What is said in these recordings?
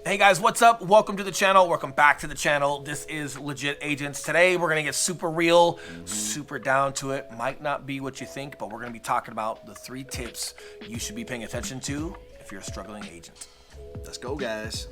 Hey guys, what's up? Welcome to the channel. Welcome back to the channel. This is Legit Agents. Today we're gonna get super real, super down to it. Might not be what you think, but we're gonna be talking about the 3 tips you should be paying attention to if you're a struggling agent. Let's go, guys.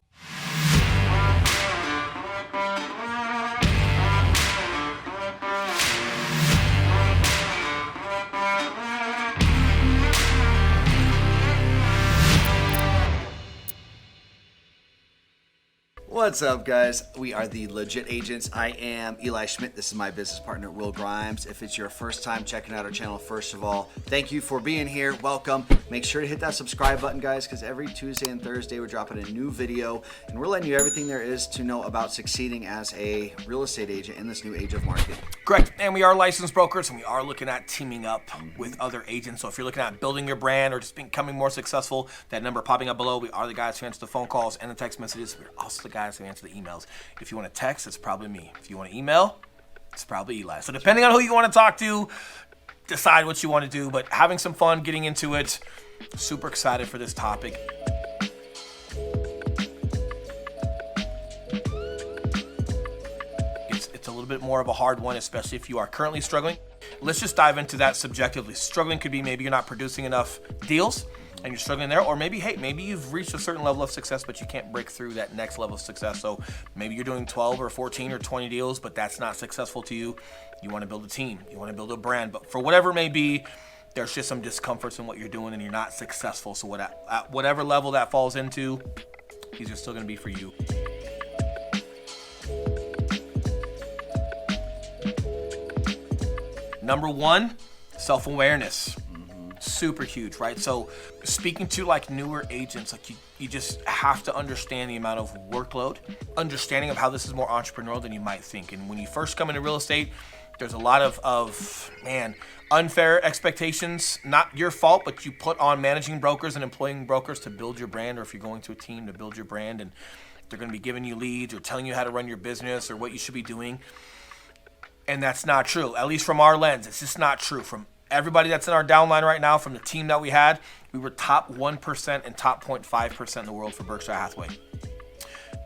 What's up, guys? We are the Legit Agents. I am Eli Schmidt. This is my business partner, Will Grimes. If it's your first time checking out our channel, first of all, thank you for being here. Welcome. Make sure to hit that subscribe button, guys, because every Tuesday and Thursday we're dropping a new video, and we're letting you everything there is to know about succeeding as a real estate agent in this new age of market. Correct. And we are licensed brokers, and we are looking at teaming up with other agents. So if you're looking at building your brand or just becoming more successful, that number popping up below, we are the guys who answer the phone calls and the text messages. We're also the guys who answer the emails. If you want to text, it's probably me. If you want to email, it's probably Eli. So depending on who you want to talk to, decide what you want to do. But having some fun, getting into it. Super excited for this topic. It's a little bit more of a hard one, especially if you are currently struggling. Let's just dive into that subjectively. Struggling could be maybe you're not producing enough deals and you're struggling there, or maybe, hey, maybe you've reached a certain level of success, but you can't break through that next level of success. So maybe you're doing 12 or 14 or 20 deals, but that's not successful to you. You want to build a team, you want to build a brand, but for whatever it may be, there's just some discomforts in what you're doing and you're not successful. So at whatever level that falls into, these are still going to be for you. Number 1, self-awareness. Super huge, right? So speaking to like newer agents, like you just have to understand the amount of workload, understanding of how this is more entrepreneurial than you might think. And when you first come into real estate, there's a lot of unfair expectations, not your fault, but you put on managing brokers and employing brokers to build your brand, or if you're going to a team to build your brand, and they're going to be giving you leads or telling you how to run your business or what you should be doing. And that's not true, at least from our lens. It's just not true. From everybody that's in our downline right now, from the team that we had, we were top 1% and top 0.5% in the world for Berkshire Hathaway.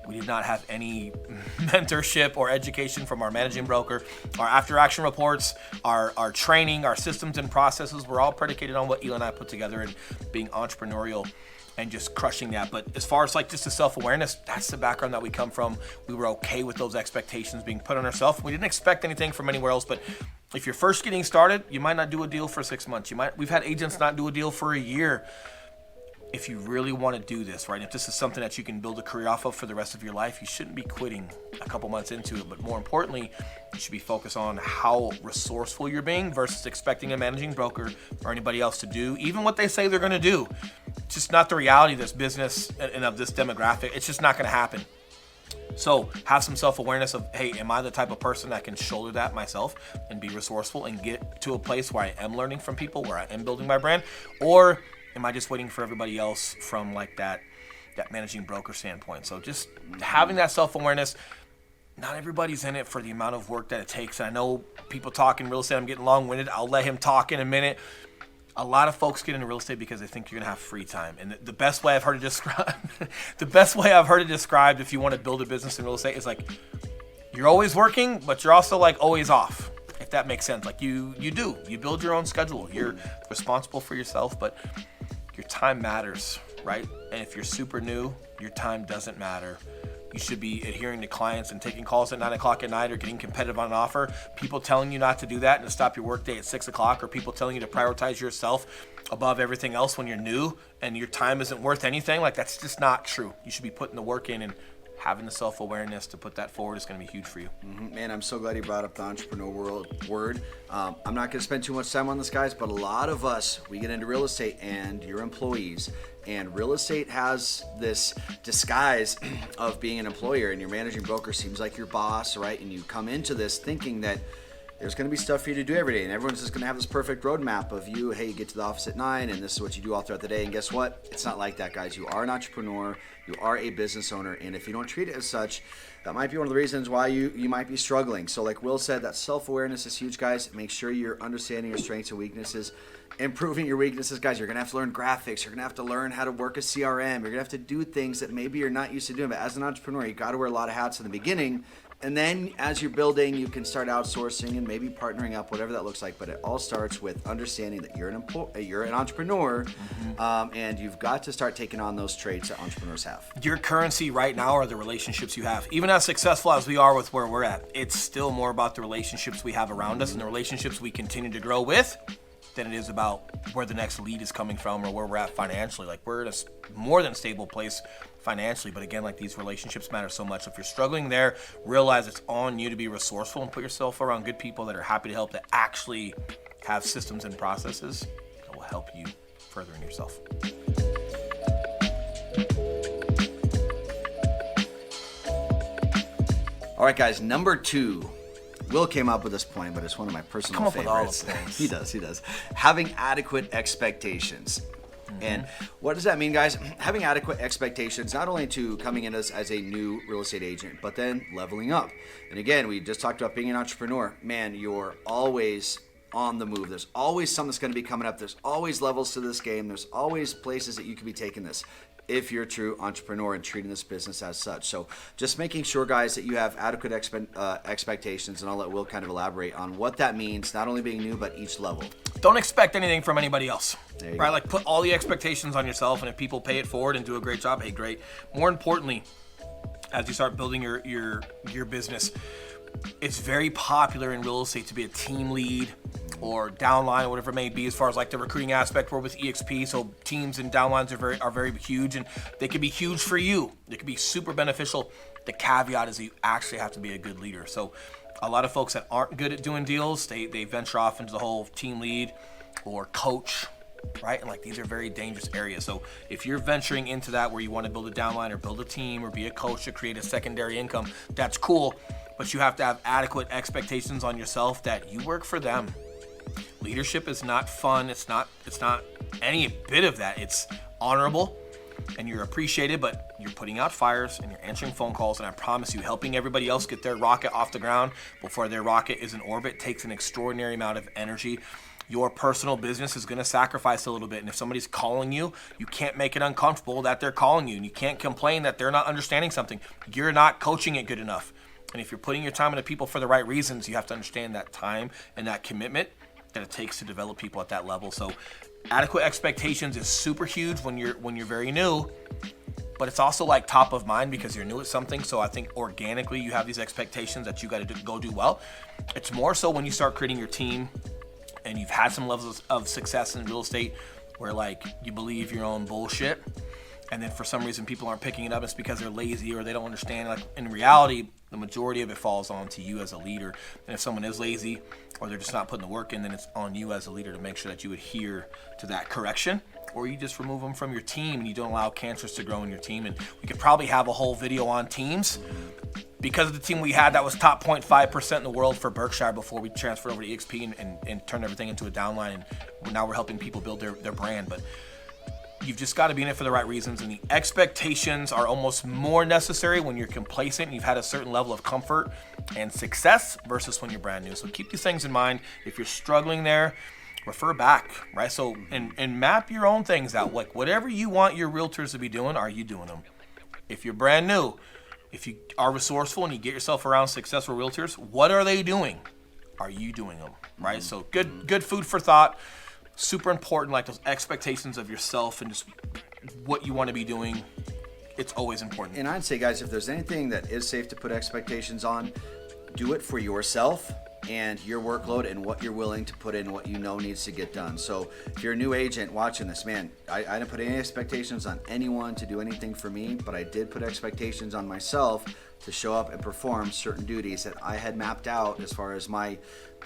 We did not have any mentorship or education from our managing broker. Our after action reports, our training, our systems and processes were all predicated on what Eli and I put together and being entrepreneurial and just crushing that. But as far as like just the self-awareness, that's the background that we come from. We were okay with those expectations being put on ourselves. We didn't expect anything from anywhere else, but if you're first getting started, you might not do a deal for 6 months. We've had agents not do a deal for a year. If you really want to do this, right? If this is something that you can build a career off of for the rest of your life, you shouldn't be quitting a couple months into it. But more importantly, you should be focused on how resourceful you're being versus expecting a managing broker or anybody else to do even what they say they're going to do. It's just not the reality of this business and of this demographic. It's just not going to happen. So have some self-awareness of, hey, am I the type of person that can shoulder that myself and be resourceful and get to a place where I am learning from people, where I am building my brand? Or am I just waiting for everybody else from like that managing broker standpoint? So just having that self-awareness. Not everybody's in it for the amount of work that it takes. And I know people talk in real estate, I'm getting long-winded. I'll let him talk in a minute. A lot of folks get into real estate because they think you're gonna have free time. And the best way I've heard it described, if you want to build a business in real estate is like, you're always working, but you're also like always off. If that makes sense. Like you build your own schedule. You're responsible for yourself, but your time matters, right? And if you're super new, your time doesn't matter. You should be adhering to clients and taking calls at 9 o'clock at night or getting competitive on an offer. People telling you not to do that and to stop your workday at 6 o'clock, or people telling you to prioritize yourself above everything else when you're new and your time isn't worth anything. Like, that's just not true. You should be putting the work in, and having the self-awareness to put that forward is going to be huge for you. Man, I'm so glad you brought up the entrepreneur word. I'm not going to spend too much time on this, guys, but a lot of us, we get into real estate and you're employees, and real estate has this disguise of being an employer, and your managing broker seems like your boss, right? And you come into this thinking that there's going to be stuff for you to do every day, and everyone's just going to have this perfect roadmap of you, hey, you get to the office at 9, and this is what you do all throughout the day. And guess what? It's not like that, guys. You are an entrepreneur. You are a business owner, and if you don't treat it as such, that might be one of the reasons why you might be struggling. So like Will said, that self-awareness is huge, guys. Make sure you're understanding your strengths and weaknesses, improving your weaknesses, guys. You're going to have to learn graphics. You're going to have to learn how to work a CRM. You're going to have to do things that maybe you're not used to doing. But as an entrepreneur, you got to wear a lot of hats in the beginning. And then as you're building, you can start outsourcing and maybe partnering up, whatever that looks like. But it all starts with understanding that you're an entrepreneur, and you've got to start taking on those traits that entrepreneurs have. Your currency right now are the relationships you have. Even as successful as we are with where we're at, it's still more about the relationships we have around us and the relationships we continue to grow with than it is about where the next lead is coming from or where we're at financially. Like, we're in a more than stable place financially, but again, like, these relationships matter so much. If you're struggling there, realize it's on you to be resourceful and put yourself around good people that are happy to help, that actually have systems and processes that will help you further in yourself. All right, guys, number 2. Will came up with this point, but it's one of my personal favorites. He does. Having adequate expectations. And what does that mean, guys? Having adequate expectations, not only to coming in as a new real estate agent, but then leveling up. And again, we just talked about being an entrepreneur. Man, you're always on the move. There's always something that's going to be coming up. There's always levels to this game. There's always places that you could be taking this if you're a true entrepreneur and treating this business as such. So just making sure, guys, that you have adequate expectations, and I'll let Will kind of elaborate on what that means, not only being new, but each level. Don't expect anything from anybody else, right? Go. Like, put all the expectations on yourself, and if people pay it forward and do a great job, hey, great. More importantly, as you start building your business, it's very popular in real estate to be a team lead or downline or whatever it may be, as far as like the recruiting aspect. We're with EXP, so teams and downlines are very huge, and they can be huge for you. They can be super beneficial. The caveat is that you actually have to be a good leader. So a lot of folks that aren't good at doing deals, they venture off into the whole team lead or coach, right? And like, these are very dangerous areas. So if you're venturing into that where you want to build a downline or build a team or be a coach to create a secondary income, that's cool. But you have to have adequate expectations on yourself that you work for them. Leadership is not fun. It's not any bit of that. It's honorable and you're appreciated, but you're putting out fires and you're answering phone calls. And I promise you, helping everybody else get their rocket off the ground before their rocket is in orbit takes an extraordinary amount of energy. Your personal business is going to sacrifice a little bit. And if somebody's calling you, you can't make it uncomfortable that they're calling you. And you can't complain that they're not understanding something. You're not coaching it good enough. And if you're putting your time into people for the right reasons, you have to understand that time and that commitment that it takes to develop people at that level. So adequate expectations is super huge when you're very new, but it's also like top of mind because you're new at something. So I think organically you have these expectations that you got to go do well. It's more so when you start creating your team and you've had some levels of success in real estate where like you believe your own bullshit, and then for some reason people aren't picking it up. It's because they're lazy or they don't understand. Like, in reality, the majority of it falls on to you as a leader. And if someone is lazy or they're just not putting the work in, then it's on you as a leader to make sure that you adhere to that correction, or you just remove them from your team and you don't allow cancers to grow in your team. And we could probably have a whole video on teams. Because of the team we had that was top 0.5% in the world for Berkshire before we transferred over to EXP and turned everything into a downline, and now we're helping people build their brand. But you've just got to be in it for the right reasons, and the expectations are almost more necessary when you're complacent and you've had a certain level of comfort and success versus when you're brand new. So keep these things in mind. If you're struggling there, refer back, right? So and map your own things out. Like, whatever you want your realtors to be doing, are you doing them? If you're brand new, if you are resourceful and you get yourself around successful realtors, what are they doing? Are you doing them, right? So good food for thought. Super important, like those expectations of yourself and just what you want to be doing. It's always important. And I'd say, guys, if there's anything that is safe to put expectations on, do it for yourself and your workload and what you're willing to put in, what you know needs to get done. So if you're a new agent watching this, man, I didn't put any expectations on anyone to do anything for me, but I did put expectations on myself to show up and perform certain duties that I had mapped out as far as my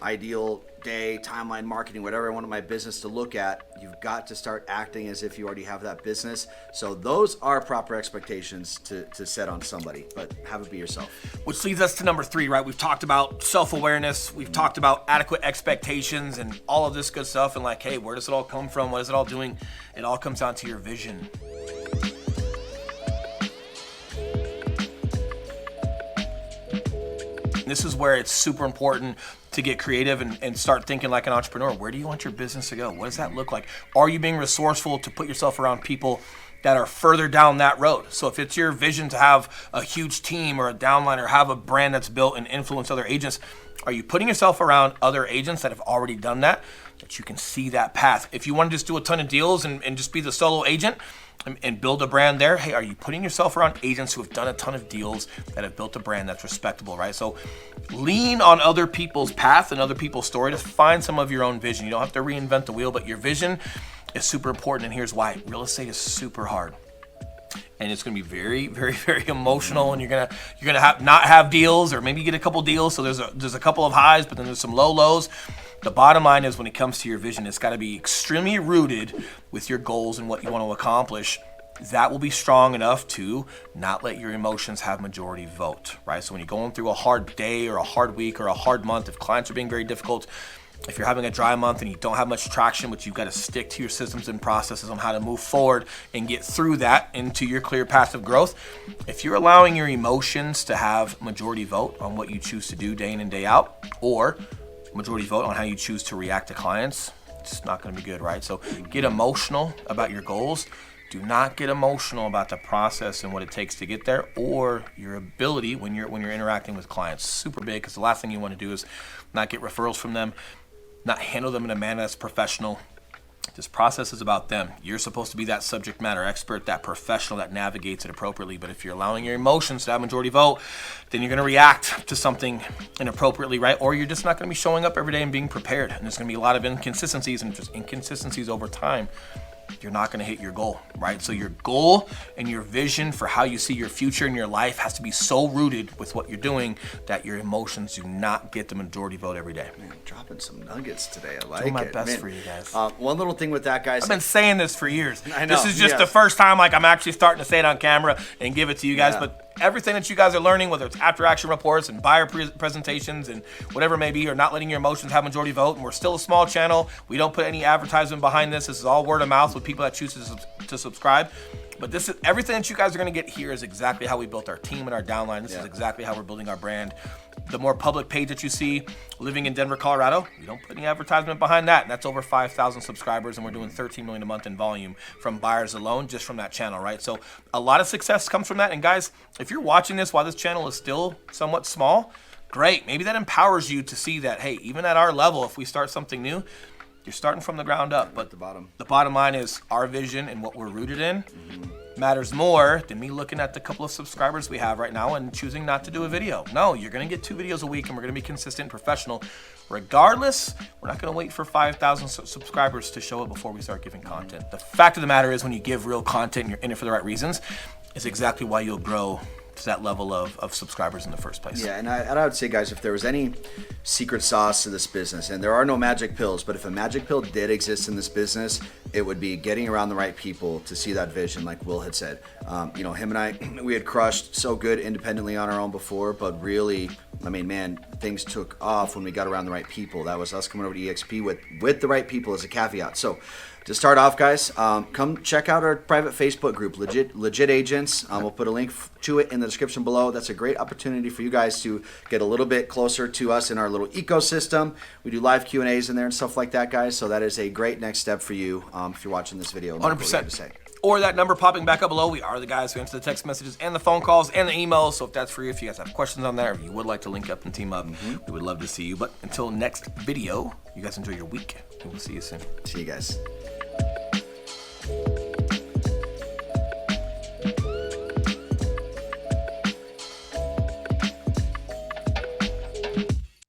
ideal day, timeline, marketing, whatever I wanted my business to look at. You've got to start acting as if you already have that business. So those are proper expectations to set on somebody, but have it be yourself. Which leads us to number 3, right? We've talked about self-awareness. We've talked about adequate expectations and all of this good stuff. And like, hey, where does it all come from? What is it all doing? It all comes down to your vision. This is where it's super important to get creative and start thinking like an entrepreneur. Where do you want your business to go? What does that look like? Are you being resourceful to put yourself around people that are further down that road? So if it's your vision to have a huge team or a downline or have a brand that's built and influence other agents, are you putting yourself around other agents that have already done that you can see that path? If you want to just do a ton of deals and just be the solo agent and build a brand there, hey, are you putting yourself around agents who have done a ton of deals that have built a brand that's respectable, right? So lean on other people's path and other people's story to find some of your own vision. You don't have to reinvent the wheel, but your vision is super important, and here's why. Real estate is super hard. And it's going to be very, very, very emotional, and you're gonna not have deals, or maybe you get a couple deals. So there's a couple of highs, but then there's some low lows. The bottom line is, when it comes to your vision, it's got to be extremely rooted with your goals and what you want to accomplish. That will be strong enough to not let your emotions have majority vote, right? So when you're going through a hard day or a hard week or a hard month, if clients are being very difficult, if you're having a dry month and you don't have much traction, but you've got to stick to your systems and processes on how to move forward and get through that into your clear path of growth. If you're allowing your emotions to have majority vote on what you choose to do day in and day out, or majority vote on how you choose to react to clients, it's not going to be good, right? So get emotional about your goals. Do not get emotional about the process and what it takes to get there, or your ability when you're interacting with clients. Super big, because the last thing you want to do is not get referrals from them, not handle them in a manner that's professional. This process is about them. You're supposed to be that subject matter expert, that professional that navigates it appropriately. But if you're allowing your emotions to have majority vote, then you're going to react to something inappropriately, right? Or you're just not going to be showing up every day and being prepared. And there's going to be a lot of inconsistencies, and just inconsistencies over time. You're not going to hit your goal, right? So your goal and your vision for how you see your future in your life has to be so rooted with what you're doing that your emotions do not get the majority vote every day. Man, dropping some nuggets today. I like Doing my it. best Man, for you guys. One little thing with that, guys. I've been saying this for years. I know. This is just the first time I'm actually starting to say it on camera and give it to you guys. Yeah. But everything that you guys are learning, whether it's after action reports and buyer presentations and whatever it may be, or not letting your emotions have majority vote. And we're still a small channel. We don't put any advertisement behind this. This is all word of mouth with people that choose to subscribe. But this is everything that you guys are going to get here is exactly how we built our team and our downline. This is exactly how we're building our brand. The more public page that you see, living in Denver, Colorado, we don't put any advertisement behind that. And that's over 5,000 subscribers, and we're doing $13 million a month in volume from buyers alone, just from that channel, right? So a lot of success comes from that. And guys, if you're watching this while this channel is still somewhat small, great. Maybe that empowers you to see that, hey, even at our level, if we start something new, you're starting from the ground up. But the bottom line is our vision and what we're rooted in matters more than me looking at the couple of subscribers we have right now and choosing not to do a video. No, you're going to get 2 videos a week, and we're going to be consistent and professional. Regardless, we're not going to wait for 5,000 subscribers to show up before we start giving content. The fact of the matter is, when you give real content and you're in it for the right reasons, is exactly why you'll grow to that level of subscribers in the first place. Yeah, and I would say, guys, if there was any secret sauce to this business, and there are no magic pills, but if a magic pill did exist in this business, it would be getting around the right people to see that vision, like Will had said. Him and I, we had crushed so good independently on our own before, but really, I mean, man, things took off when we got around the right people. That was us coming over to EXP with the right people as a caveat. So to start off, guys, come check out our private Facebook group, Legit Agents. We'll put a link to it in the description below. That's a great opportunity for you guys to get a little bit closer to us in our little ecosystem. We do live Q&As in there and stuff like that, guys. So that is a great next step for you if you're watching this video. 100%. Or that number popping back up below. We are the guys who answer the text messages and the phone calls and the emails. So if that's for you, if you guys have questions on there, if you would like to link up and team up, we would love to see you. But until next video, you guys enjoy your week, and we'll see you soon. See you guys.